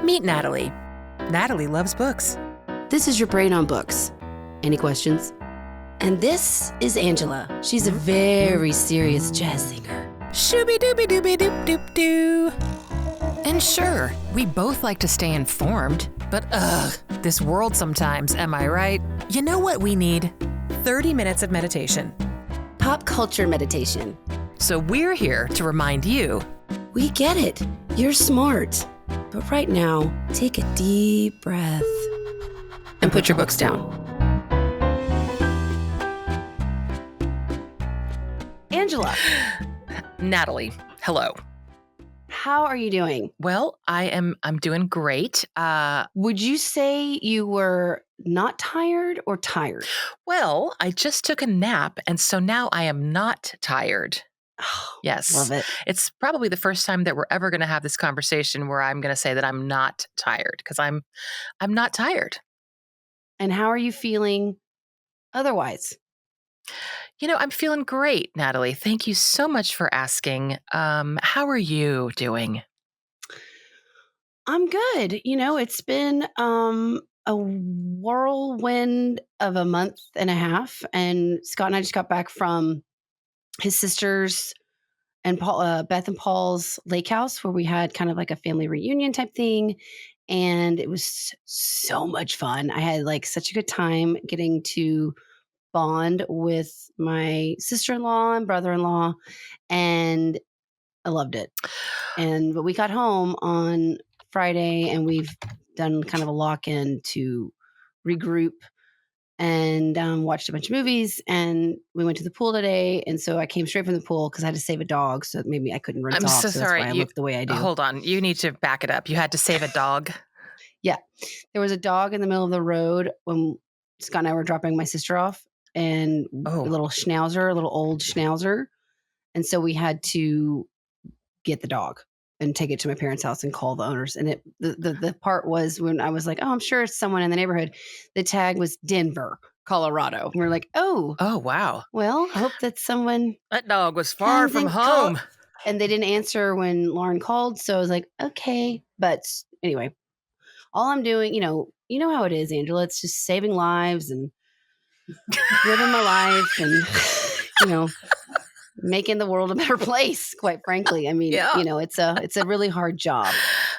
Meet Natalie. Natalie loves books. This is your brain on books. Any questions? And this is Angela. She's a very serious jazz singer. Shooby-dooby-dooby-doop-doop-doo. And sure, we both like to stay informed, but this world sometimes, am I right? You know what we need? 30 minutes of meditation. Pop culture meditation. So we're here to remind you. We get it. You're smart. But right now, take a deep breath and put your books down. Angela. Natalie, hello. How are you doing? Well, I'm doing great. Would you say you were not tired or tired? Well, I just took a nap, and so now I am not tired. Oh, Yes. love it. It's probably the first time that we're ever going to have this conversation where I'm going to say that I'm not tired, because I'm not tired. And how are you feeling otherwise? I'm feeling great, Natalie. Thank you so much for asking. How are you doing? I'm good. It's been a whirlwind of a month and a half, and Scott and I just got back from his sister's and Beth and Paul's lake house, where we had kind of like a family reunion type thing, and it was so much fun. I had like such a good time getting to bond with my sister-in-law and brother-in-law, and I loved it. But we got home on Friday, and we've done kind of a lock-in to regroup and watched a bunch of movies, and we went to the pool today. And so I came straight from the pool because I had to save a dog, so maybe I couldn't rinse I'm off. so That's sorry. why I look the way I do. Hold on. You need to back it up. You had to save a dog. Yeah. There was a dog in the middle of the road when Scott and I were dropping my sister off, and a little old schnauzer. And so we had to get the dog and take it to my parents' house and call the owners. And the part was when I was like, oh, I'm sure it's someone in the neighborhood. The tag was Denver, Colorado. And we're like, oh, wow. Well, I hope that's someone. That dog was far from home. And they didn't answer when Lauren called. So I was like, okay. But anyway, all I'm doing, you know how it is, Angela. It's just saving lives and living my life and, making the world a better place, quite frankly. I mean, it's a really hard job.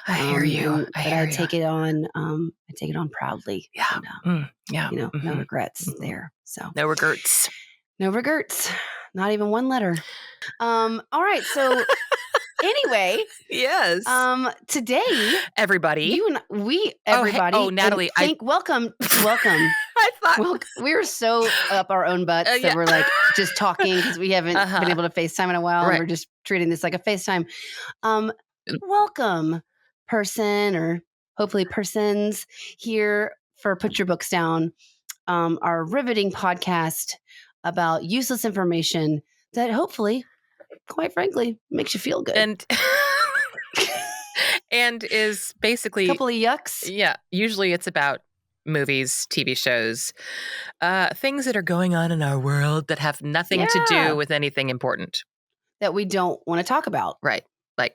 I hear you. I take it on. I take it on proudly. Yeah. And, no regrets there. So no regrets. No regrets. Not even one letter. All right. So anyway. Yes. Today, everybody. You and everybody. Natalie. Welcome. I thought we were so up our own butts that we're like just talking because we haven't been able to FaceTime in a while. Right. And we're just treating this like a FaceTime. Welcome, person, or hopefully persons, here for Put Your Books Down, our riveting podcast about useless information that hopefully, quite frankly, makes you feel good. And is basically a couple of yucks. Yeah. Usually it's about movies, TV shows, things that are going on in our world that have nothing to do with anything important. That we don't want to talk about. Right. Right.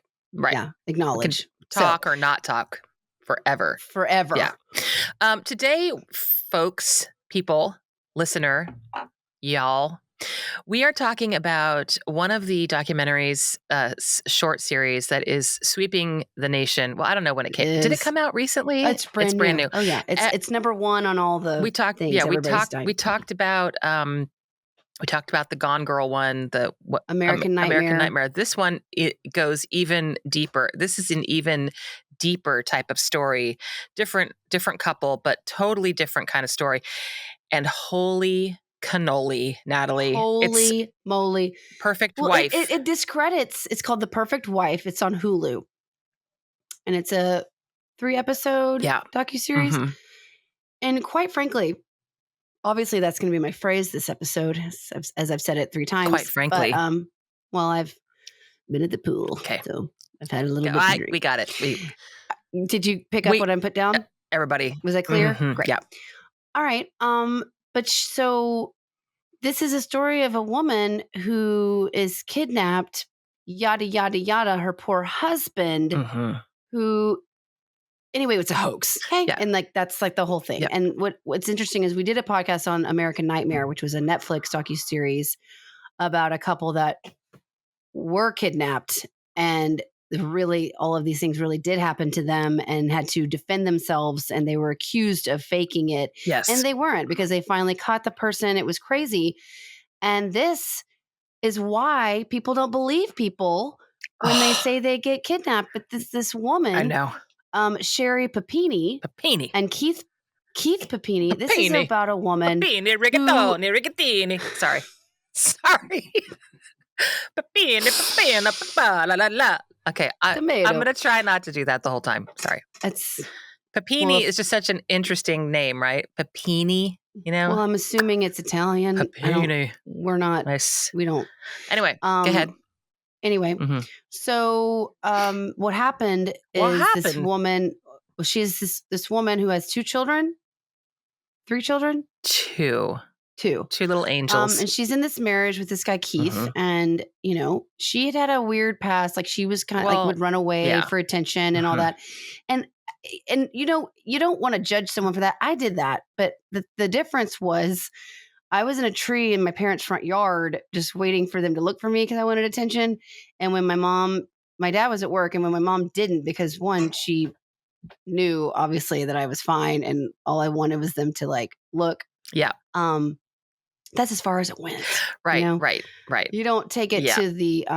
Yeah. Acknowledge. Talk or not talk forever. Forever. Yeah. Today, folks, people, listener, y'all, we are talking about one of the documentaries, short series that is sweeping the nation. Well, I don't know when it came. Did it come out recently? It's brand new. Oh yeah, it's number one on all the. Things we talked about the Gone Girl one, the American Nightmare. This one, it goes even deeper. This is an even deeper type of story. Different couple, but totally different kind of story. And holy cannoli, Natalie. Holy moly. Perfect Wife. It discredits. It's called The Perfect Wife. It's on Hulu. And it's a 3-episode docuseries. Mm-hmm. And quite frankly, obviously that's going to be my phrase this episode, as I've said it 3 times. Quite frankly. But, I've been at the pool. Okay. So I've had a little bit of drink. We got it. Did you pick up what I put down? Everybody. Was that clear? Mm-hmm. Great. Yeah. All right. But so this is a story of a woman who is kidnapped, yada, yada, yada, her poor husband, who Anyway, it's a hoax. Okay. Yeah. And like, that's like the whole thing. Yep. And what's interesting is we did a podcast on American Nightmare, which was a Netflix docuseries about a couple that were kidnapped, and really all of these things really did happen to them and had to defend themselves, and they were accused of faking it. Yes. And they weren't, because they finally caught the person. It was crazy. And this is why people don't believe people when they say they get kidnapped. But this woman, I know. Sherri Papini Papini. and Keith Papini. This is Papini. about a woman Papini, who rigatoni, rigatini. Sorry. Papini, papina, papa, la la la. Okay, I'm tomato. going to try not to do that the whole time. Sorry. It's Papini Well, is just such an interesting name, right? Papini, you know? well, I'm assuming it's Italian. Papini. We're not. Nice. We don't. Anyway, go ahead. Anyway, Mhm. so what happened What is this happened? woman. Well, she's this woman who has 2 children, 3 children, Two 2. little angels. And she's in this marriage with this guy Keith, Mhm. and she had a weird past. Like, she was kind of like Well, would run away yeah. for attention and all Mhm. that. And you don't want to judge someone for that. I did that, but the difference was, I was in a tree in my parents' front yard, just waiting for them to look for me because I wanted attention. And when my dad was at work, and when my mom didn't, because one, she knew obviously that I was fine, and all I wanted was them to like look. Yeah. That's as far as it went. Right, right. You don't take it Yeah. to the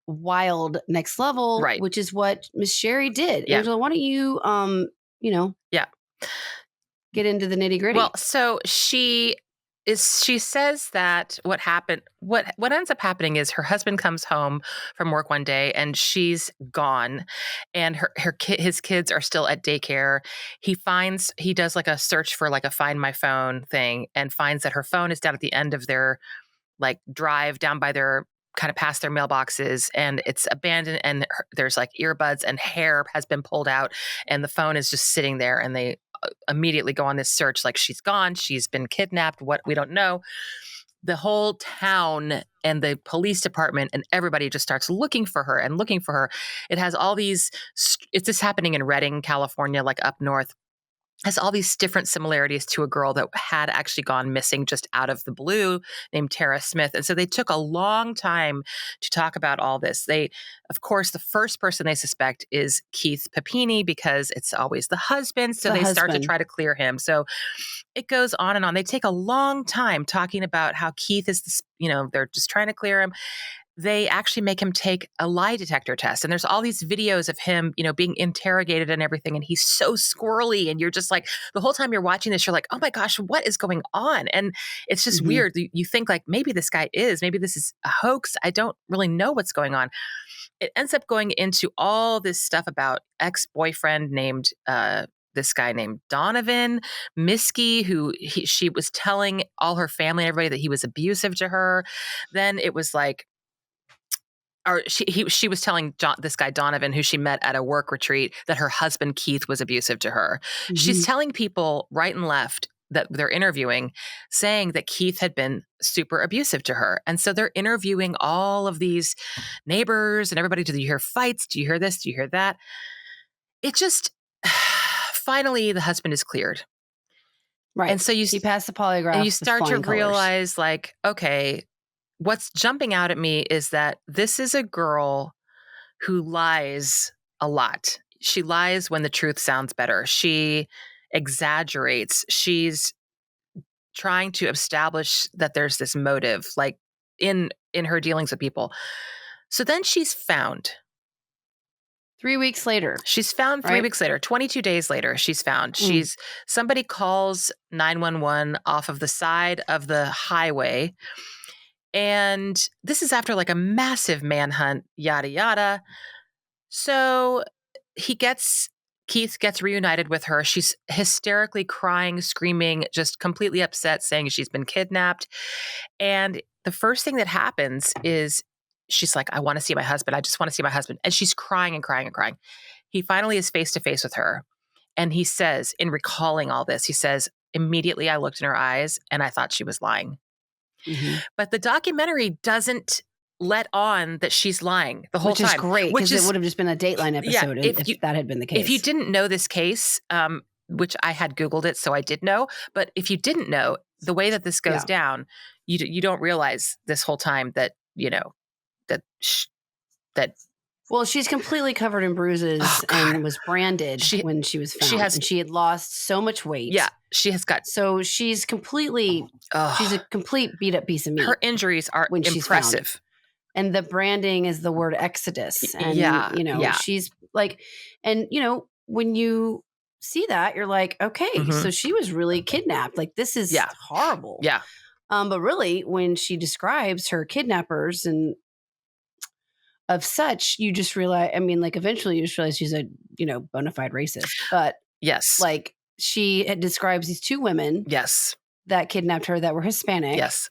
wild next level, Right. which is what Miss Sherri did. Yeah. Angela, why don't you Yeah. get into the nitty-gritty? Well, so she says that what ends up happening is her husband comes home from work one day and she's gone, and his kids are still at daycare. He does like a search for like a Find My Phone thing, and finds that her phone is down at the end of their like drive down by their kind of past their mailboxes, and it's abandoned, and there's like earbuds and hair has been pulled out, and the phone is just sitting there, and they immediately go on this search like she's gone, she's been kidnapped, what we don't know. The whole town and the police department and everybody just starts looking for her and looking for her. It has all these, it's just happening in Redding, California, like up north. Has all these different similarities to a girl that had actually gone missing just out of the blue, named Tara Smith. And so they took a long time to talk about all this. Of course, the first person they suspect is Keith Papini, because it's always the husband. So they start to try to clear him. So it goes on and on. They take a long time talking about how Keith is this, they're just trying to clear him. They actually make him take a lie detector test. And there's all these videos of him, being interrogated and everything. And he's so squirrely. And you're just like, the whole time you're watching this, you're like, oh my gosh, what is going on? And it's just weird. You think like, maybe this is a hoax. I don't really know what's going on. It ends up going into all this stuff about ex-boyfriend named, this guy named Donovan Miskey, who she was telling all her family and everybody that he was abusive to her. Then it was like, or she was telling this guy Donovan, who she met at a work retreat, that her husband Keith was abusive to her. Mm-hmm. She's telling people right and left that they're interviewing, saying that Keith had been super abusive to her. And so they're interviewing all of these neighbors and everybody. Do you hear fights? Do you hear this? Do you hear that? It just, finally, the husband is cleared. Right. And so he passed the polygraph. And you start to realize like, okay, what's jumping out at me is that this is a girl who lies a lot. She lies when the truth sounds better. She exaggerates. She's trying to establish that there's this motive, like in her dealings with people. So then she's found. 3 weeks later. She's found 3 weeks later, 22 days later, she's found. Somebody calls 911 off of the side of the highway. And this is after like a massive manhunt, yada, yada. So Keith gets reunited with her. She's hysterically crying, screaming, just completely upset, saying she's been kidnapped. And the first thing that happens is she's like, I want to see my husband. I just want to see my husband. And she's crying and crying and crying. He finally is face to face with her. And he says, in recalling all this, he says, immediately I looked in her eyes and I thought she was lying. Mm-hmm. But the documentary doesn't let on that she's lying the whole Which is time. great, because it would have just been a Dateline episode if that had been the case. If you didn't know this case, which I had Googled it, so I did know, but if you didn't know, the way that this goes down, you don't realize this whole time that, that well, she's completely covered in bruises and was branded when she was found. And she had lost so much weight. Yeah, she has got. So she's she's a complete beat up piece of meat. Her injuries are impressive. And the branding is the word Exodus. And, she's like, and, when you see that, you're like, okay, so she was really kidnapped. Like, this is horrible. Yeah. But really, when she describes her kidnappers and of such, you just realize, eventually you just realize she's a, bona fide racist. But yes, like she describes these two women that kidnapped her that were Hispanic. Yes.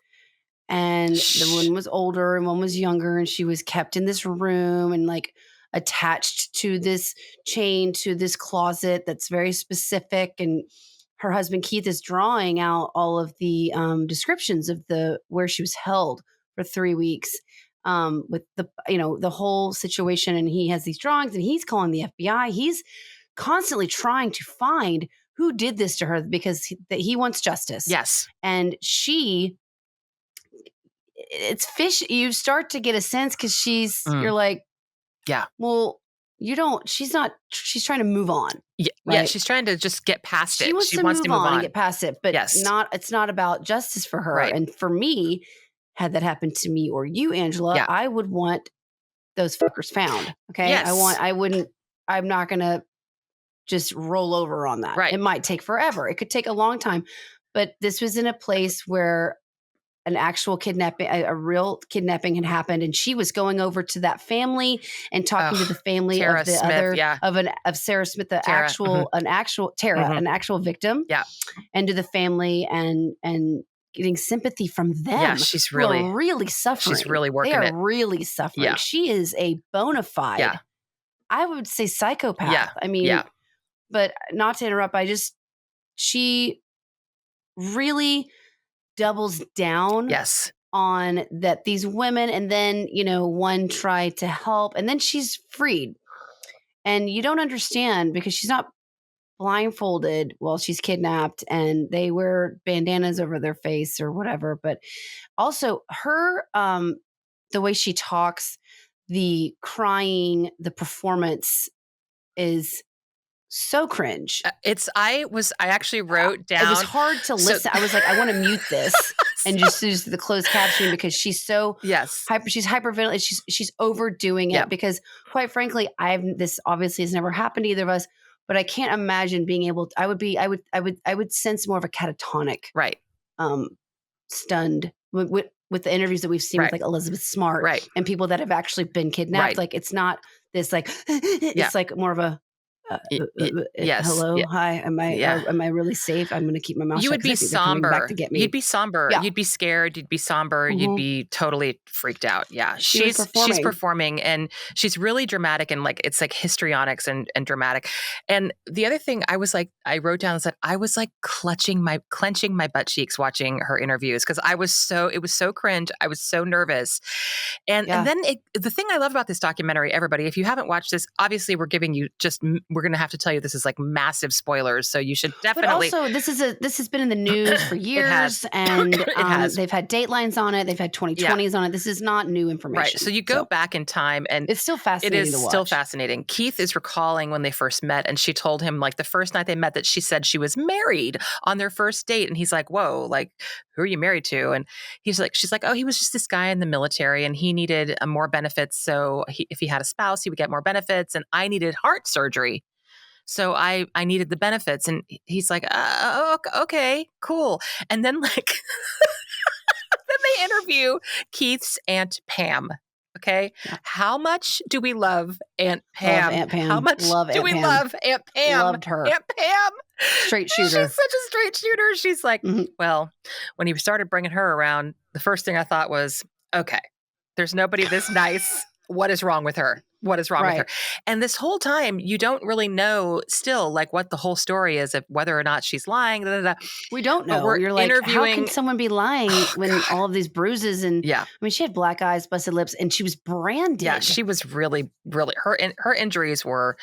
And the one was older and one was younger, and she was kept in this room and like attached to this chain to this closet that's very specific. And her husband Keith is drawing out all of the descriptions of where she was held for 3 weeks. With the whole situation, and he has these drawings, and he's calling the FBI. He's constantly trying to find who did this to her, because he wants justice. Yes. And it's fish. You start to get a sense, because you're like, well, she's trying to move on. Yeah. Right? Yeah. She's trying to just get past it. She wants to move on and get past it, but it's not about justice for her. Right. And for me, had that happened to me or you, Angela, I would want those fuckers found. Okay. Yes. I'm not going to just roll over on that. Right. It might take forever. It could take a long time, but this was in a place where an actual kidnapping, a real kidnapping had happened. And she was going over to that family and talking to the family Tara of the Smith, of Sarah Smith, an actual victim. Yeah. And to the family and getting sympathy from them. Yeah, she's really suffering. She's really working it. They are really suffering. Yeah. She is a bona fide, I would say, psychopath. Yeah. But not to interrupt, she really doubles down on that these women, and then, one tried to help, and then she's freed. And you don't understand, because she's not blindfolded while she's kidnapped, and they wear bandanas over their face or whatever. But also her, the way she talks, the crying, the performance is so cringe. I actually wrote down. It was hard to listen. I was like, I want to mute this and just use the closed captioning, because she's so she's hyperventilating. She's overdoing it, because quite frankly, this obviously has never happened to either of us. But I can't imagine being able to, I would sense more of a catatonic, stunned with the interviews that we've seen with like Elizabeth Smart and people that have actually been kidnapped. Like, it's not this like, it's like more of a, hello, hi, am I really safe? I'm going to keep my mouth shut. You would be somber. Back to get me. You'd be somber. You'd be scared. You'd be somber. You'd be totally freaked out. Yeah. She's performing, and she's really dramatic, and like, it's like histrionics and dramatic. And the other thing I wrote down is that I was like clenching my butt cheeks watching her interviews, because it was so cringe. I was so nervous. And then the thing I love about this documentary, everybody, if you haven't watched this, obviously we're going to have to tell you this is like massive spoilers, so you should definitely. But also, this has been in the news for years, and they've had datelines on it. They've had 2020s on it. This is not new information. Right. So you go back in time, and it's still fascinating. It is still fascinating. Keith is recalling when they first met, and she told him like the first night they met that she said she was married on their first date, and he's like, "Whoa, like who are you married to?" And she's like, "Oh, he was just this guy in the military, and he needed more benefits. So if he had a spouse, he would get more benefits, and I needed heart surgery. So I needed the benefits." And he's like, okay, cool. And then like, then they interview Keith's Aunt Pam. Okay. Yeah. How much do we love Aunt Pam? Love Aunt Pam. How much do we love Aunt Pam? Loved her. Aunt Pam. Straight shooter. She's such a straight shooter. She's like, well, when he started bringing her around, the first thing I thought was, okay, there's nobody this nice what is wrong with her? What is wrong with her? Right. And this whole time, you don't really know still like what the whole story is of whether or not she's lying. Da, da, da. We don't But know. we're You're like, how can interviewing. someone be lying Oh, when God. all of these bruises and Yeah. I mean, she had black eyes, busted lips, and she was branded. Yeah, she was really, really, her injuries were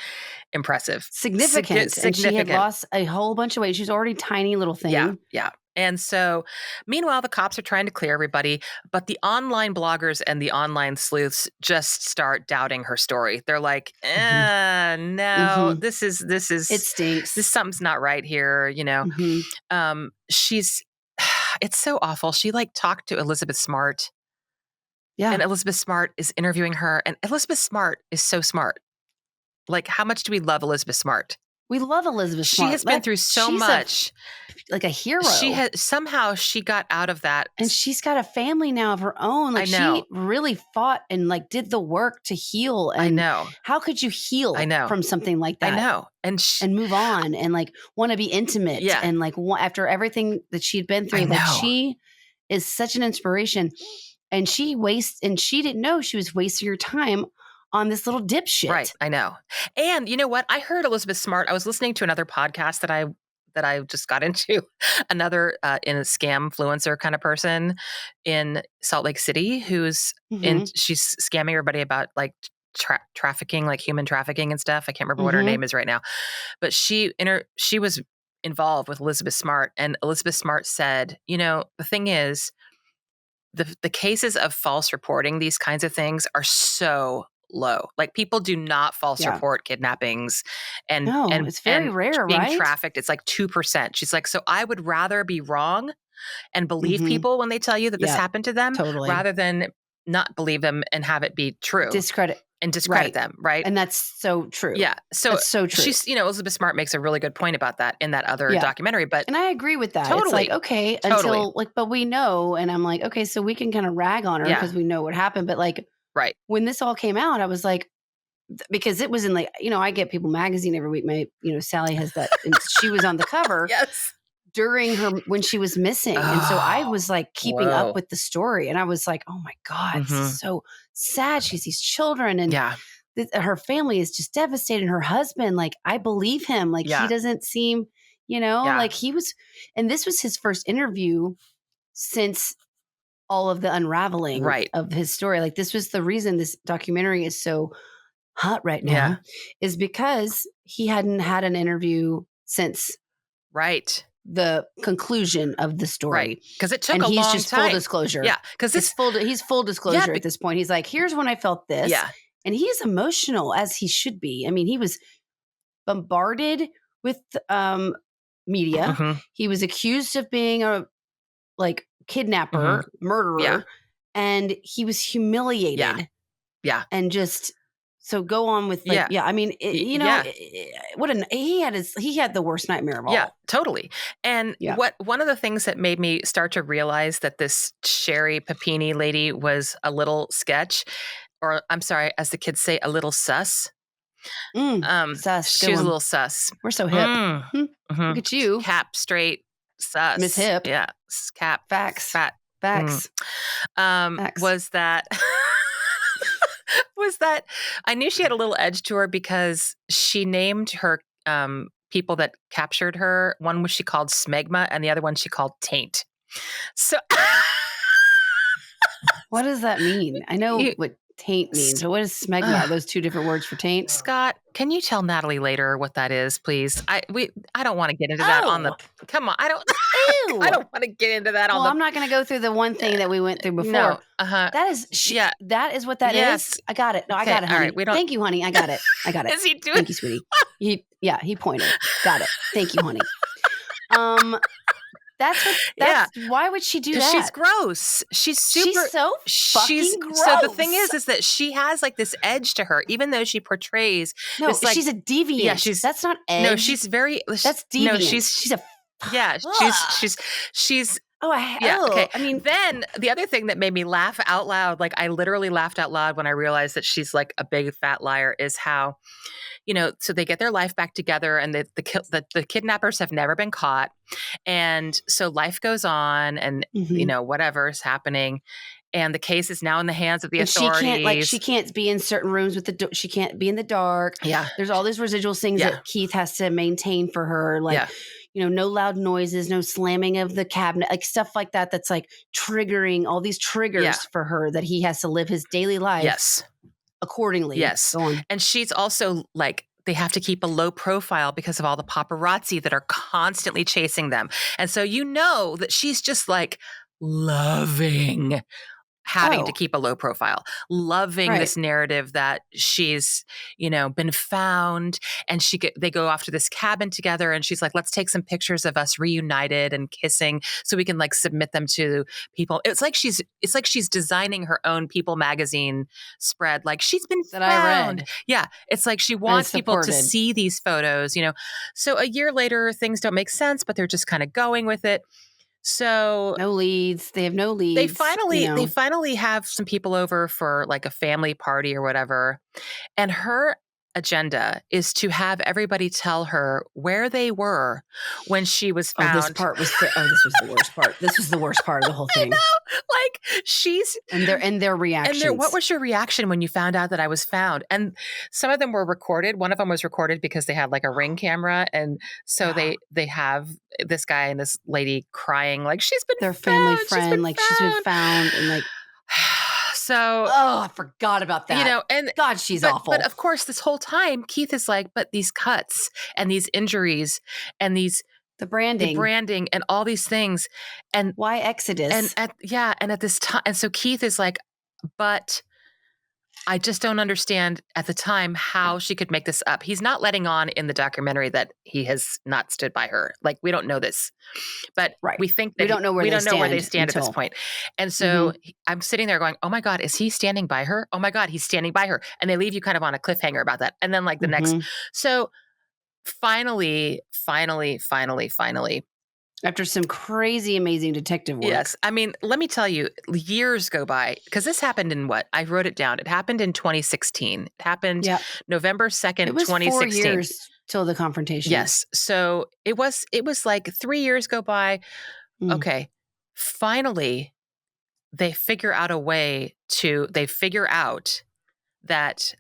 impressive. Significant. And she had lost a whole bunch of weight. She was already a tiny little thing. Yeah, yeah. And so, meanwhile, the cops are trying to clear everybody, but the online bloggers and the online sleuths just start doubting her story. They're like, no, this is It stinks. this something's not right here, you know. She's it's so awful. She like talked to Elizabeth Smart. Yeah. And Elizabeth Smart is interviewing her, and Elizabeth Smart is so smart. Like, how much do we love Elizabeth Smart? We love Elizabeth Smart. She has been through so much. Like a hero. Somehow she got out of that. And she's got a family now of her own. Like, I know. she really fought and like did the work to heal. And I know. how could you heal from something like that? I know. And move on and like want to be intimate. Yeah. And like after everything that she'd been through, like she is such an inspiration. And she didn't know she was wasting her time on this little dipshit. Right. I know. And you know what? I heard Elizabeth Smart. I was listening to another podcast that I just got into, another in a scam influencer kind of person in Salt Lake City who's she's scamming everybody about like trafficking, like human trafficking and stuff. I can't remember what her name is right now, but she was involved with Elizabeth Smart, and Elizabeth Smart said, you know, the thing is, the cases of false reporting these kinds of things are so low. Like, people do not false report kidnappings and it's very rare, being right? trafficked. It's like 2%. She's like, so I would rather be wrong and believe people when they tell you that this happened to them rather than not believe them and have it be true. Discredit them, right? And that's so true. Yeah. So that's so true. She's, Elizabeth Smart makes a really good point about that in that other documentary. And I agree with that. It's like, okay, until like, but we know, and I'm like, okay, so we can kind of rag on her because we know what happened. But like, when this all came out, I was like, because it was in like, I get People magazine every week. My, Sally has that, and she was on the cover. During when she was missing. And so I was like keeping up with the story, and I was like, oh my God, this is so sad. She has these children, and her family is just devastated. Her husband, like, I believe him. Like, he doesn't seem, like he was, and this was his first interview since all of the unraveling of his story. Like, this was the reason this documentary is so hot right now, is because he hadn't had an interview since the conclusion of the story. Because it took a long time. And he's just full disclosure. Yeah. Because he's full disclosure at this point. He's like, here's when I felt this. Yeah. And he is emotional, as he should be. I mean, he was bombarded with media. He was accused of being a kidnapper, murderer. And he was humiliated. Yeah. And just... So go on with I mean, he had the worst nightmare of all. Yeah, totally. And one of the things that made me start to realize that this Sherri Papini lady was a little sketch, or I'm sorry, as the kids say, a little sus. Sus. She was a little sus. We're so hip. Look at you. Cap, straight, sus. Miss Hip. Yeah. Cap. Facts. Fat. Facts. Facts. Was that I knew she had a little edge to her because she named her people that captured her. One was she called Smegma, and the other one she called Taint. So what does that mean? I know what taint means. So what is smegma? Are those two different words for taint? Scott, can you tell Natalie later what that is, please? I don't want to get into that on the. Come on, I don't. I don't want to get into that on the. I'm not going to go through the one thing that we went through before. No, that is. That is what that is. I got it. No, I got it, honey. All right, thank you, honey. I got it. I got it. Is he doing? Thank you, sweetie. He pointed. Got it. Thank you, honey. That's why would she do that? She's gross. She's super. She's so fucking gross. So the thing is that she has like this edge to her, even though she portrays. No, she's a deviant. Yeah, that's not edge. No, she's very. That's deviant. No, she's a. Yeah, she's. Okay. I mean, then the other thing that made me laugh out loud, like I literally laughed out loud when I realized that she's like a big fat liar, is how, so they get their life back together, and the kidnappers have never been caught, and so life goes on, and whatever's happening, and the case is now in the hands of the And she authorities. can't be in certain rooms with she can't be in the dark. Yeah. There's all these residual things Yeah. that Keith has to maintain for her, like, Yeah. no loud noises, no slamming of the cabinet, like stuff like that. That's like triggering all these triggers for her that he has to live his daily life Yes. accordingly. Yes. Go on. And she's also like, they have to keep a low profile because of all the paparazzi that are constantly chasing them. And so that she's just like loving having to keep a low profile, loving this narrative that she's, been found, and they go off to this cabin together, and she's like, let's take some pictures of us reunited and kissing so we can like submit them to people. It's like she's designing her own People magazine spread. Like, she's been That found. I read. Yeah. It's like she wants people to see these photos, So a year later, things don't make sense, but they're just kind of going with it. So no leads. They have no leads. They finally have some people over for like a family party or whatever. And her agenda is to have everybody tell her where they were when she was found. This part was this was the worst part. This was the worst part of the whole thing. I know. Like, she's and their reactions. And what was your reaction when you found out that I was found? And some of them were recorded. One of them was recorded because they had like a Ring camera, and so they have this guy and this lady crying like, she's been their found, family friend, like she's been found, and like. So, I forgot about that. And God, she's awful. But of course, this whole time, Keith is like, but these cuts and these injuries and the branding and all these things, and why Exodus? And at this time, and so Keith is like, but I just don't understand at the time how she could make this up. He's not letting on in the documentary that he has not stood by her. Like, we don't know this, but we think that we don't know where they stand at this point. And so I'm sitting there going, oh my God, is he standing by her? Oh my God, he's standing by her. And they leave you kind of on a cliffhanger about that. And then like the next, so finally, after some crazy, amazing detective work. Yes. I mean, let me tell you, years go by, because this happened in I wrote it down. It happened in 2016. It happened November 2nd, it was 2016. 4 years till the confrontation. Yes. So it was like 3 years go by. Okay. Finally, they figure out that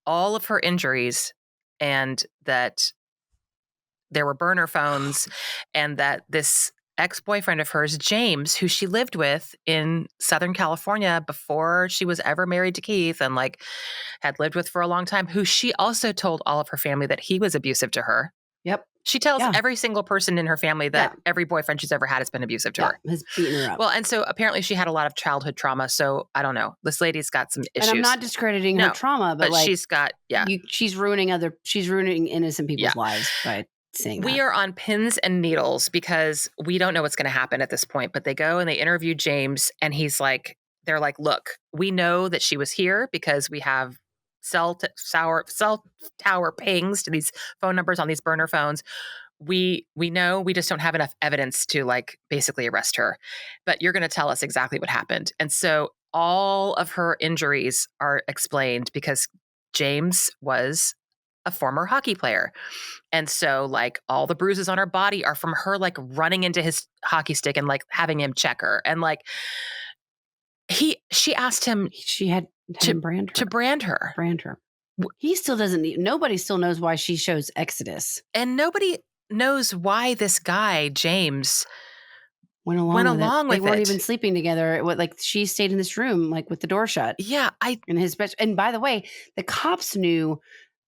all of her injuries, and that there were burner phones, and that this ex-boyfriend of hers, James, who she lived with in Southern California before she was ever married to Keith, and like had lived with for a long time, who she also told all of her family that he was abusive to her. Yep. She tells every single person in her family that every boyfriend she's ever had has been abusive to her. Has beaten her up. Well, and so apparently she had a lot of childhood trauma. So I don't know. This lady's got some issues. And I'm not discrediting her trauma, but like, she's got, she's ruining innocent people's lives by saying that. We are on pins and needles because we don't know what's going to happen at this point. But they go and they interview James, and they're like, look, we know that she was here because we have cell tower pings to these phone numbers on these burner phones. We know, we just don't have enough evidence to like basically arrest her, but you're going to tell us exactly what happened. And so all of her injuries are explained because James was a former hockey player. And so like all the bruises on her body are from her like running into his hockey stick and like having him check her. And like she asked him, she had to brand her. He still doesn't. Nobody still knows why she shows Exodus, and nobody knows why this guy James went along with it. They weren't it. even sleeping together. Like, she stayed in this room, like with the door shut. Yeah, in his bed. And by the way, the cops knew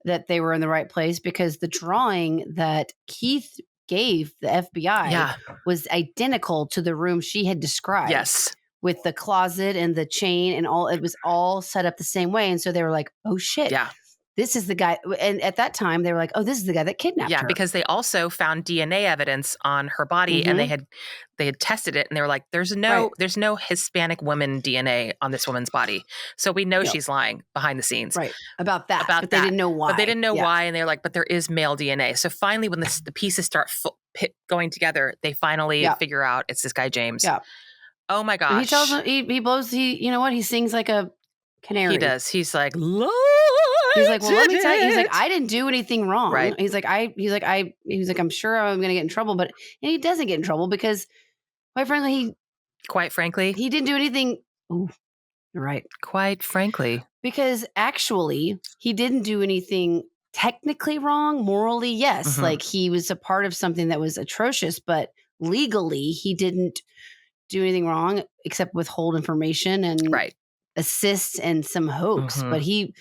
that they were in the right place because the drawing that Keith gave the FBI was identical to the room she had described. Yes. With the closet and the chain and all, it was all set up the same way. And so they were like, oh shit. Yeah. This is the guy. And at that time they were like, oh, this is the guy that kidnapped her. Yeah, because they also found DNA evidence on her body, and they had tested it, and they were like, there's no Hispanic woman DNA on this woman's body. So we know she's lying behind the scenes. Right. About that. But they didn't know why. But they didn't know why. And they're like, but there is male DNA. So finally, when the pieces start going together, they finally figure out it's this guy, James. Yeah. Oh my gosh. And he tells him, he blows, you know what? He sings like a canary. He does. He's like, Lord. He's like, well, let me tell you. He's like, I didn't do anything wrong. Right. He's like, I'm sure I'm going to get in trouble, and he doesn't get in trouble because quite frankly, he didn't do anything. Ooh, Right. Quite frankly. Because actually, he didn't do anything technically wrong. Morally, yes. Mhm. Like he was a part of something that was atrocious, but legally, he didn't do anything wrong except withhold information and Right. assist in some hoax. But Mhm. he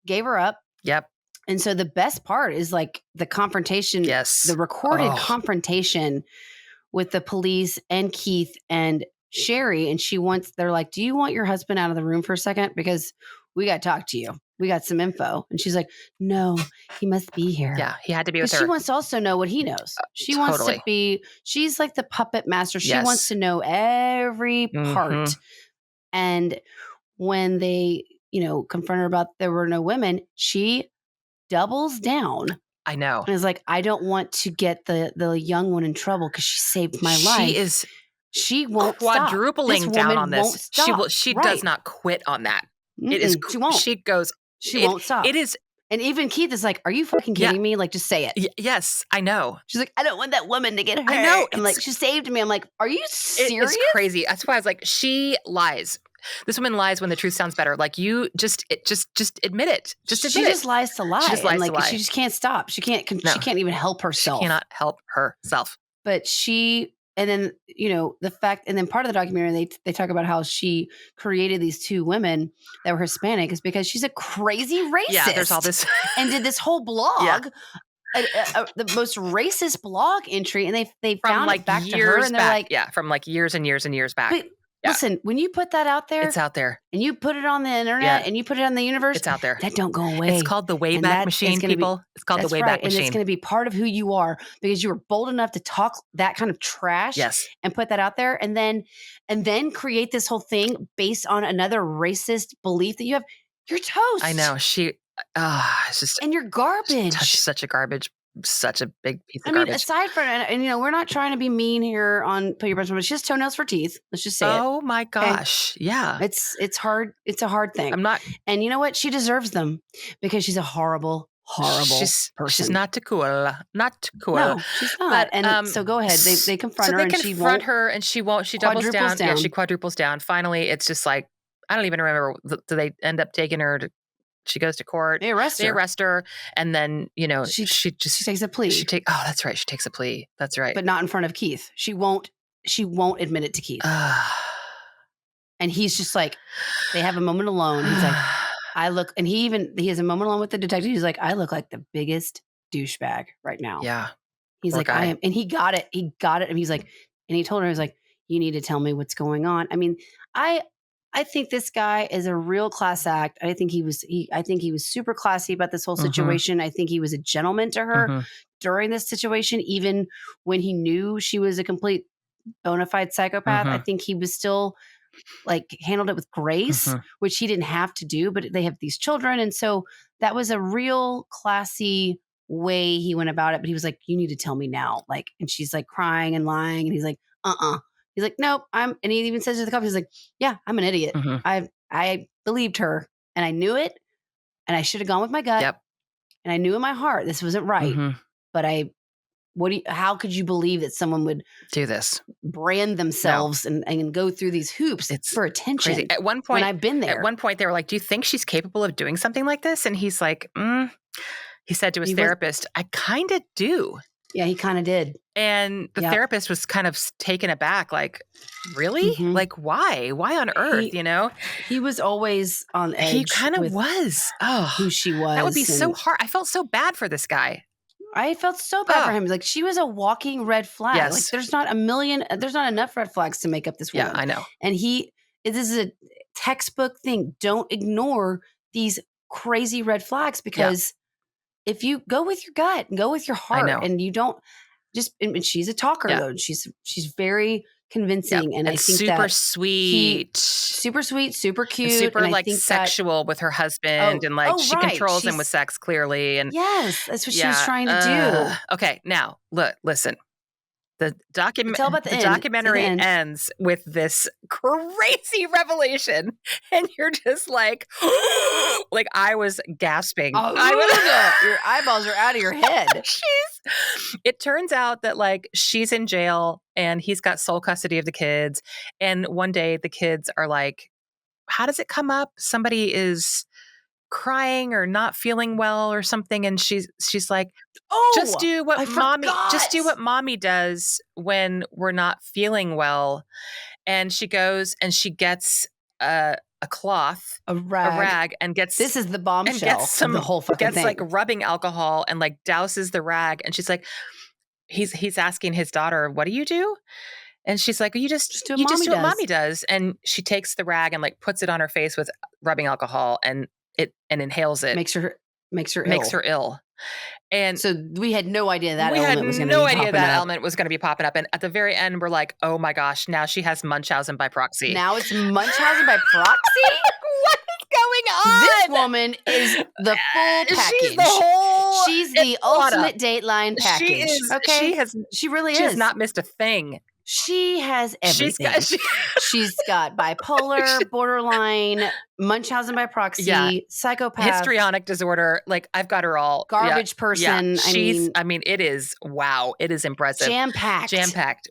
gave her up. Yep. And so the best part is like the confrontation, Yes. the recorded Oh, confrontation with the police and Keith and Sherri. And they're like, do you want your husband out of the room for a second? Because we got to talk to you. We got some info. And she's like, no, he must be here. yeah. He had to be with Because she her. wants to also know what he knows. She wants to Totally. she's like the puppet master. She wants Yes. to know every part. Mhm. And when they, confront her about there were no women, she doubles down I know. and is like, I don't want to get the young one in trouble because she saved my She life. is She won't stop. This quadrupling down on woman this. won't stop. She does Right. not quit on that. It is She won't. she goes She won't stop. it is And even Keith is like, are you fucking Yeah. kidding me? Like, just say it. Yes, I know. She's like, I don't want that woman to get hurt. I know, I'm like, she saved me. I'm like, are you serious? It's crazy. That's why I was like, she lies. This woman lies when the truth sounds better. Like you just admit it. Just admit She it. just lies to lie. She just lies and to lie. She just can't stop. She can't No. she can't even help She herself. cannot help herself. But and then, the fact, and then part of the documentary, they talk about how she created these two women that were Hispanic is because she's a crazy racist. Yeah, there's all this. And did this whole blog, the most racist blog entry, and they From found like it back years to her, and they're back. like, Yeah, from like years and years and years back. but Yeah. listen, when you put that out there, It's out there. and you put it on the internet, Yeah. and you put it on the universe, It's out there. that don't go away. It's called the And Wayback that is Machine, gonna be- people. It's called the That's Wayback right. And Machine. it's going to be part of who you are because you were bold enough to talk that kind of trash Yes. and put that out there, and then create this whole thing based on another racist belief that you have. You're toast. I know. It's just And you're garbage. such a garbage, such a big piece of I mean, garbage. aside from, and we're not trying to be mean here on Put Your Breast, but she has toenails for teeth. Let's just say it. Oh my gosh. Yeah. It's hard. It's a hard thing. I'm not. And you know what? She deserves them because she's a horrible person. She's not too cool. Not too cool. No, she's not. But, And so go ahead. They confront so her, they and she confront won't. her, and she won't. She doubles Quadruples down. Yeah, down. she quadruples down. Finally, it's just like I don't even remember. Do they end up taking her to? She goes to court. They arrest her. And then She just takes a plea, Oh, that's right. She takes a plea. That's right. but not in front of Keith. She won't admit it to Keith. And he's just like, they have a moment alone. He's like, I look, and he has a moment alone with the detective. He's like, I look like the biggest douchebag right now. Yeah. He's Poor like, guy. I am. And he got it. And he's like, and he told her, he was like, you need to tell me what's going on. I mean, I think this guy is a real class act. I think he was super classy about this whole situation. I think he was a gentleman to her during this situation, even when he knew she was a complete bona fide psychopath. I think he was still like handled it with grace, which he didn't have to do, but they have these children. And so that was a real classy way he went about it. But he was like, you need to tell me now. Like, and she's like crying and lying. And he's like, He's like, nope, and he even says to the cop, he's like, yeah, I'm an idiot. I believed her and I knew it and I should have gone with my gut. Yep. And I knew in my heart this wasn't right. But how could you believe that someone would do this? Brand themselves and go through these hoops for attention. Crazy. At one point, when I've been there. At one point they were like, do you think she's capable of doing something like this? And he's like, he said to his therapist, I kind of do. Yeah, he kind of did. And the therapist was kind of taken aback, like, really? Like, why? Why on earth, He was always on edge. He kind of was. Oh, who she was. That would be so hard. I felt so bad for this guy. I felt so bad for him. Like, she was a walking red flag. Yes. Like, there's not enough red flags to make up this woman. Yeah, I know. And this is a textbook thing. Don't ignore these crazy red flags because if you go with your gut and go with your heart and you don't and she's a talker though. She's very convincing and I think super sweet, super cute, and super and like sexual with her husband and like she controls him with sex clearly. And yes, that's what she was trying to do. Okay, now listen. The documentary end. ends with this crazy revelation, and you're just like, like I was gasping. Your eyeballs are out of your head. It turns out that like she's in jail, and he's got sole custody of the kids. And one day the kids are like, how does it come up? Somebody is crying or not feeling well or something, and she's like, just Oh, do what I mommy does when we're not feeling well. And she goes and she gets a cloth, a a rag. rag, and This is the bombshell of the whole fucking thing. like rubbing alcohol and like douses the rag. And she's like, he's asking his daughter, what do you do? And she's like, you just do do what mommy does. does. And she takes the rag and like puts it on her face with rubbing alcohol and inhales it. Makes her ill. And so we had no idea that we had element was going to no be idea popping that up. element was going to be popping up. And at the very end, we're like, oh my gosh, now she has Munchausen by proxy. Now it's Munchausen by proxy? What is going on? This woman is the full package. She's the whole. She's the ultimate Dateline package. She is. Okay, she really is. She has not missed a thing. She has everything. She's got bipolar, borderline, Munchausen by proxy, psychopath, histrionic disorder. Like I've got her all. Garbage person. Yeah. I mean, it is wow. It is impressive. Jam packed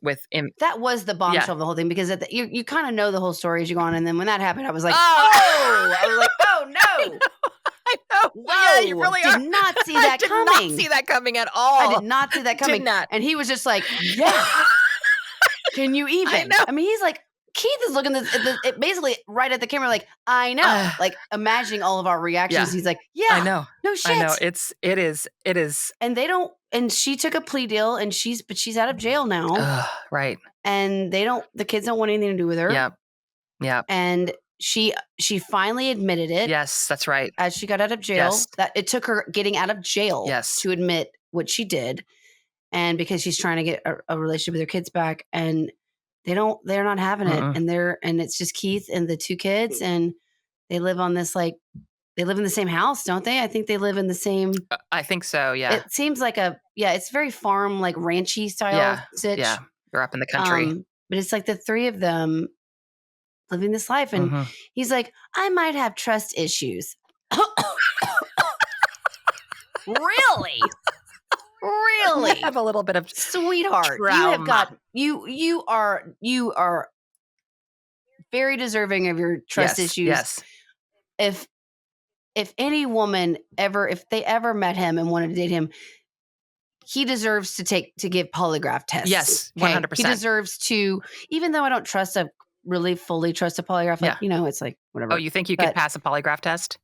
with him. That was the bombshell of the whole thing because you kind of know the whole story as you go on, and then when that happened, I was like, I was like, oh no. I know. Whoa, yeah, you really did not see that coming. I did not see that coming at all. I did not see that coming. Did not. And he was just like, yeah. Can you even? I mean, he's like, Keith is looking basically right at the camera, like, I know, like imagining all of our reactions. He's like, yeah, I know. No shit. I know. It is. And they don't, and she took a plea deal and she's out of jail now. Right. And the kids don't want anything to do with her. Yeah. Yeah. And she finally admitted it. Yes, that's right. As she got out of jail. Yes. That it took her getting out of jail to admit what she did. And because she's trying to get a relationship with her kids back, and they're not having it. And it's just Keith and the two kids, and they live on this, like, they live in the same house, don't they? I think they live in the same. I think so. Yeah. It seems like it's very farm, like ranchy style. Yeah. You're up in the country. But it's like the three of them living this life. And he's like, I might have trust issues. Really? Really? I have a little bit of sweetheart. Trauma. You have got you are very deserving of your trust issues. Yes. If any woman if they ever met him and wanted to date him, he deserves to give polygraph tests. Yes, 100%. He deserves to, even though I don't fully trust a polygraph, like, it's like whatever. Oh, you think you could pass a polygraph test?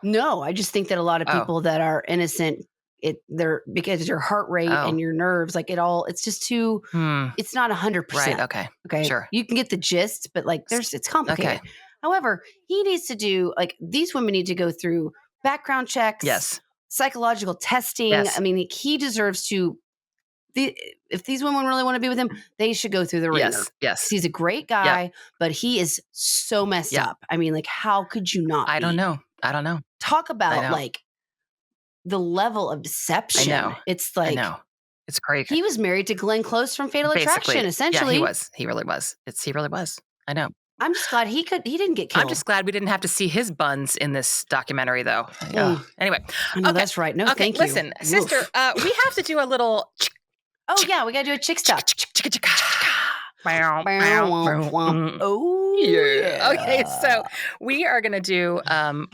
No, I just think that a lot of people that are innocent, because your heart rate and your nerves, like it's just too, it's not 100%. Right. Okay. Sure. You can get the gist, but like it's complicated. Okay. However, he needs to do, like, these women need to go through background checks. Yes. Psychological testing. Yes. I mean, he deserves to, if these women really want to be with him, they should go through the ringer. Yes. He's a great guy, but he is so messed up. I mean, like, how could you not I don't know. Talk about, like, the level of deception. I know. It's like, I know. It's crazy. He was married to Glenn Close from Fatal Attraction, essentially. Yeah, he was. He really was. He really was. I know. I'm just glad he didn't get killed. I'm just glad we didn't have to see his buns in this documentary, though. Anyway. No, that's right. No, thank you. Listen, sister, we have to do a little. Oh, yeah. We got to do a chick stop. Oh, yeah. Okay, so we are going to do,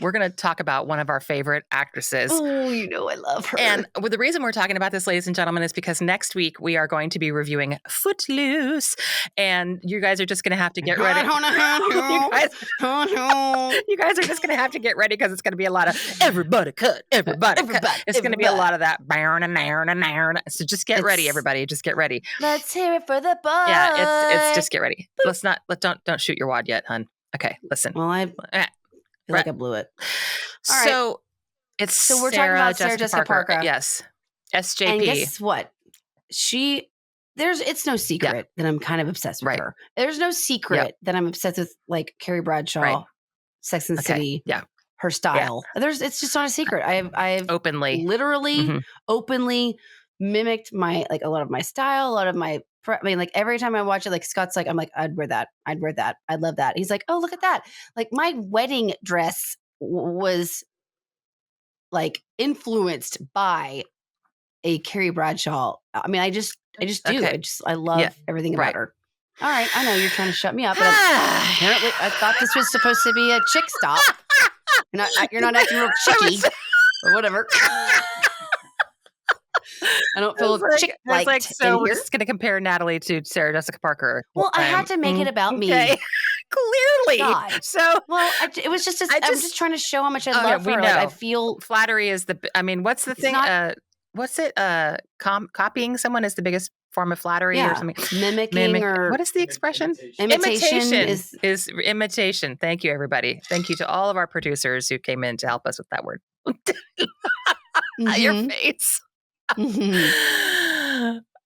we're going to talk about one of our favorite actresses. Oh, I love her. And the reason we're talking about this, ladies and gentlemen, is because next week we are going to be reviewing Footloose. And you guys are just going to have to get ready. You guys are just going to have to get ready because it's going to be a lot of everybody cut. It's going to be a lot of that. So just get ready, everybody. Just get ready. Let's hear it for the boy. Yeah, it's just get ready. Don't shoot your wad yet, hun. Okay, listen. Well, I feel like I blew it. All right. So we're talking about Sarah Jessica Parker. Yes. SJP. And guess what? It's no secret that I'm kind of obsessed with her. There's no secret that I'm obsessed with, like, Carrie Bradshaw, Sex and the City. Yeah. Her style. Yeah. It's just not a secret. I've openly mimicked a lot of my style, a lot of my, like, every time I watch it, like, Scott's like, I'm like, I'd wear that. I'd love that. He's like, oh, look at that. Like, my wedding dress was, like, influenced by a Carrie Bradshaw. I mean, I just do. I love everything about her. All right, I know you're trying to shut me up, but apparently I thought this was supposed to be a chick stop. You're not acting real chicky, or whatever. I don't feel chick-liked so in we're here. just going to compare Natalie to Sarah Jessica Parker. Well, I had to make it about me. Okay. Clearly. God. So, well, it was just, I'm just trying to show how much I love her. We know. Like, I feel flattery is what's the thing? What's it? Copying someone is the biggest form of flattery or something. Mimicking or what is the expression? Imitation is imitation. Thank you, everybody. Thank you to all of our producers who came in to help us with that word. Your face.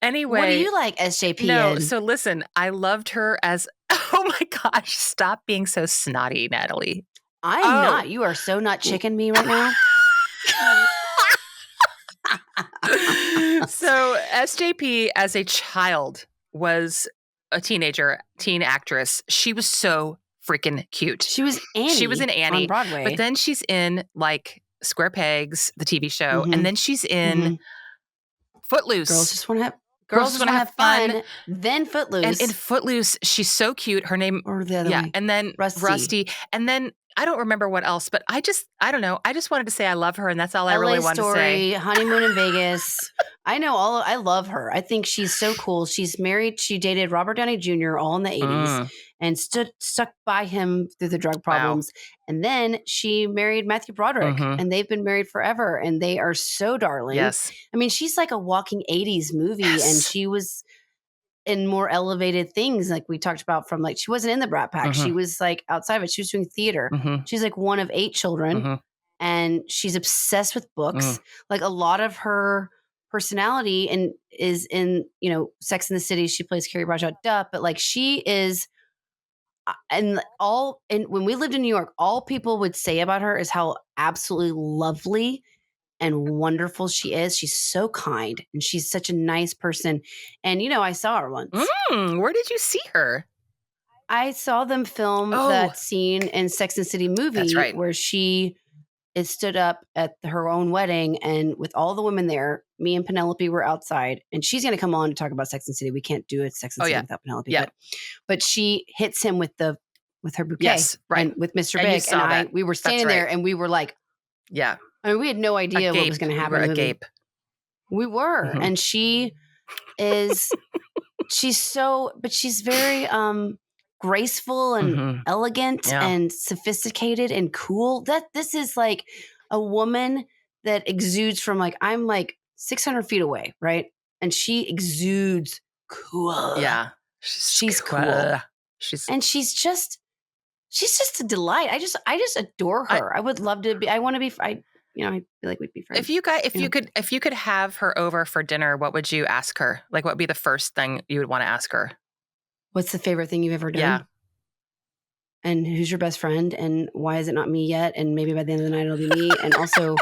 Anyway, what do you like, SJP? No, so listen, I loved her as. Oh my gosh! Stop being so snotty, Natalie. I'm not. You are so not chicken me right now. So SJP as a child was a teen actress. She was so freaking cute. She was Annie. She was in Annie on Broadway. But then she's in like Square Pegs, the TV show. And then she's in Footloose. Girls just want to have fun. Then Footloose. And in Footloose, she's so cute. Her name. Or the other way. And then Rusty. And then I don't remember what else, but I don't know. I just wanted to say I love her, and that's all I really wanted to say. Honeymoon in Vegas. I love her. I think she's so cool. She's married. She dated Robert Downey Jr. all in the 80s and stuck by him through the drug problems. Wow. And then she married Matthew Broderick, and they've been married forever, and they are so darling. Yes. I mean, she's like a walking 80s movie, and she was in more elevated things, like we talked about, from like, she wasn't in the Brat Pack. She was like outside of it. She was doing theater. She's like one of 8 children, and she's obsessed with books. Like, a lot of her personality and is in, Sex and the City. She plays Carrie Bradshaw Duff, but like, she is, and when we lived in New York, all people would say about her is how absolutely lovely and wonderful she is. She's so kind, and she's such a nice person. And, I saw her once. Where did you see her? I saw them film that scene in Sex and the City movie. That's right. Where she is stood up at her own wedding, and with all the women there, me and Penelope were outside, and she's going to come on to talk about Sex and the City. We can't do it Sex and the City without Penelope. Yeah. But she hits him with her bouquet. Yes, right. And with Mr. Big. And we were standing there, and we were like, yeah. I mean, we had no idea what was going to happen. We were agape. We were. And she is, but she's very graceful and elegant and sophisticated and cool. This is like a woman that exudes from like, I'm like 600 feet away, right? And she exudes cool. Yeah. She's cool. She's just a delight. I just adore her. I would love to be, I want to be, I feel like we'd be friends. If you could have her over for dinner, what would you ask her? Like, what would be the first thing you would want to ask her? What's the favorite thing you've ever done? Yeah. And who's your best friend? And why is it not me yet? And maybe by the end of the night, it'll be me. And also,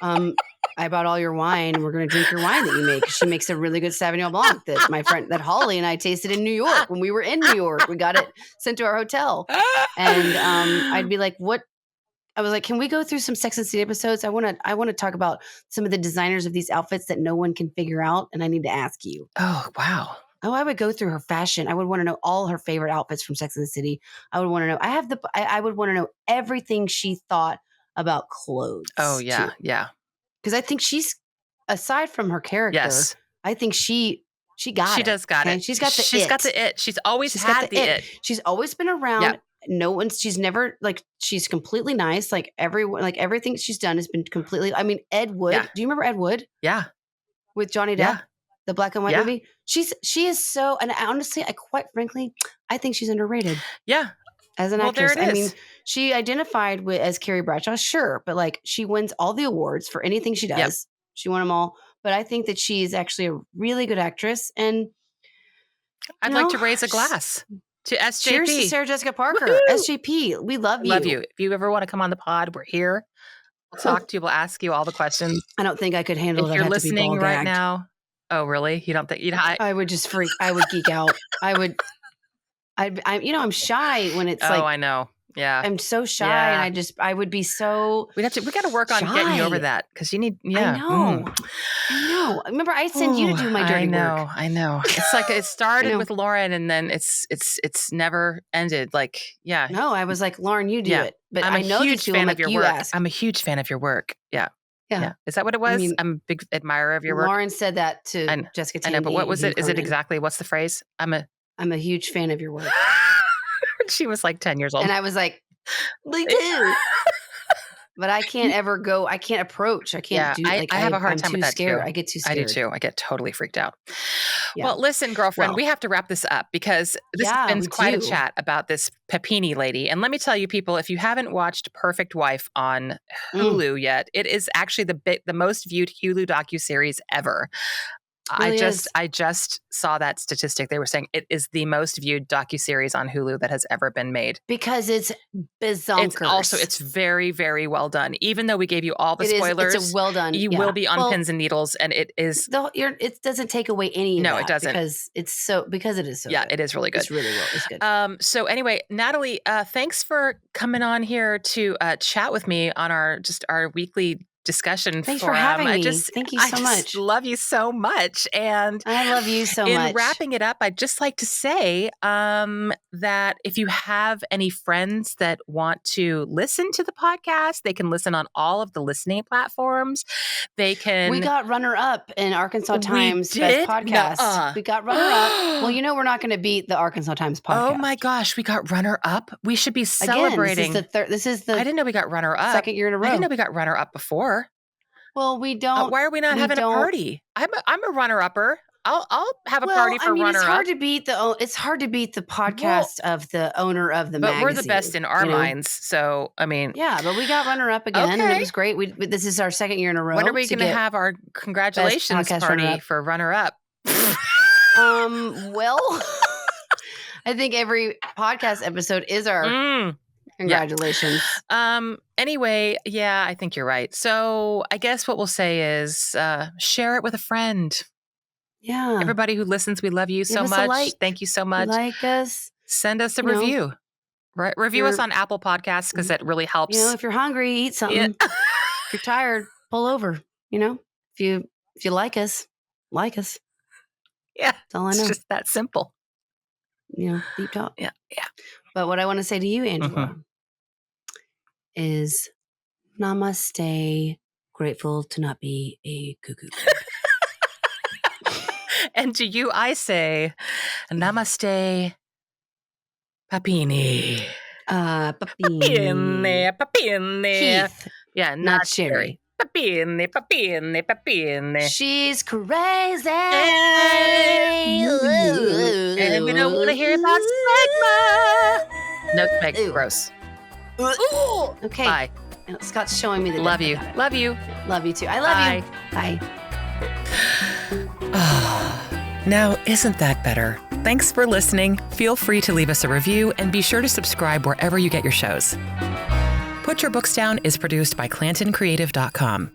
I bought all your wine, and we're going to drink your wine that you make. She makes a really good Sauvignon Blanc that Holly and I tasted in New York when we were in New York. We got it sent to our hotel. And I'd be like, what? I was like, can we go through some Sex and the City episodes? I want to talk about some of the designers of these outfits that no one can figure out. And I need to ask you. Oh, wow. Oh, I would go through her fashion. I would want to know all her favorite outfits from Sex and the City. I would want to know. I would want to know everything she thought about clothes. Oh, yeah. Too. Yeah. Because I think she's, aside from her character, I think she got it. She does got it. She's got the it. She's got the it. She's always had the it. She's always been around. Yeah. She's never, like, she's completely nice. Like, everything she's done has been completely, I mean, Ed Wood. Yeah. Do you remember Ed Wood? Yeah. With Johnny Depp? The black and white movie? She is so, and honestly, quite frankly, I think she's underrated. Yeah. As an actress. There it is. I mean, she identified as Carrie Bradshaw, sure, but like, she wins all the awards for anything she does. Yep. She won them all. But I think that she is actually a really good actress. And I'd like to raise a glass to SJP. Cheers to Sarah Jessica Parker. Woo-hoo! SJP, we love you. Love you. If you ever want to come on the pod, we're here. We'll talk to you. We'll ask you all the questions. I don't think I could handle it. If you're listening right now. Oh, really? You don't think you'd? I would just freak. I would geek out. I'm shy when it's like. Oh, I know. Yeah. I'm so shy, Yeah. and I would be so We got to work on getting you over shy. that because you need, I yeah. know. I know. Remember, I send you to do my dirty work. I know. It's like it started know. with Lauren, and then it's never ended. Like, yeah. No, I was like, Lauren, you do Yeah. it. But I'm a I know huge that you. fan I'm of like, your you work. ask. I'm a huge fan of your work. Yeah. Yeah. Is that what it was? I mean, I'm a big admirer of your work. Lauren said that to Jessica I know, but Tandy what was and it? Dean Is it Cronin. exactly, what's the phrase? I'm a huge fan of your work. She was like 10 years old. And I was like, me too. But I can't ever go. I can't approach. I can't do. I have a hard I'm time too with that scared. too. I get too I scared. do too. I get totally freaked out. Yeah. Well, listen, girlfriend, we have to wrap this up because this has been quite a chat about this Papini lady. And let me tell you, people, if you haven't watched Perfect Wife on Hulu yet, it is actually the most viewed Hulu docuseries ever. Really I just saw that statistic. They were saying it is the most viewed docuseries on Hulu that has ever been made. Because it's bizonkers. It's very, very well done. Even though we gave you all the spoilers, it's a well done. You will be on pins and needles, and it is. It doesn't take away any of that. No, it doesn't. Because it is so yeah, good. it is really good. It's really well. It's good. So anyway, Natalie, thanks for coming on here to chat with me on our weekly discussion. Thanks for having me. Thank you so much. I love you so much. And I love you so much. In wrapping it up, I'd just like to say that if you have any friends that want to listen to the podcast, they can listen on all of the listening platforms. They can. We got runner-up in Arkansas Times Best Podcast. We got runner-up. Well, we're not going to beat the Arkansas Times podcast. Oh my gosh, we got runner-up. We should be celebrating. Again, this is the I didn't know we got runner-up. Second year in a row. I didn't know we got runner-up before. Well, we don't. Why are we not having a party? I'm a runner-upper. I'll have a party for runner-up. It's hard to beat the podcast of the owner of the magazine. But we're the best in our minds. So, I mean. Yeah, but we got runner-up again, and it was great. This is our second year in a row. When are we going to have our congratulations party for runner-up? Well, I think every podcast episode is our congratulations. Yeah. Anyway, yeah, I think you're right. So I guess what we'll say is share it with a friend. Yeah. Everybody who listens, we love you so much. Thank you so much. Like us. Send us a review. Right? Review us on Apple Podcasts because that really helps. If you're hungry, eat something. If you're tired, pull over. If you like us, like us. Yeah. That's all I know. It's just that simple. Deep talk. Yeah. But what I want to say to you, Angela, is namaste. Grateful to not be a cuckoo. And to you, I say, namaste, Papini. Papini. Keith. Yeah, not Sherri. Papini. She's crazy. And we don't want to hear about Smegma. No Smegma. Gross. Ooh. Okay. Bye. Scott's showing me the Love you. Love you. Love you too. I love you. Bye. Now, isn't that better? Thanks for listening. Feel free to leave us a review and be sure to subscribe wherever you get your shows. Put Your Books Down is produced by ClantonCreative.com.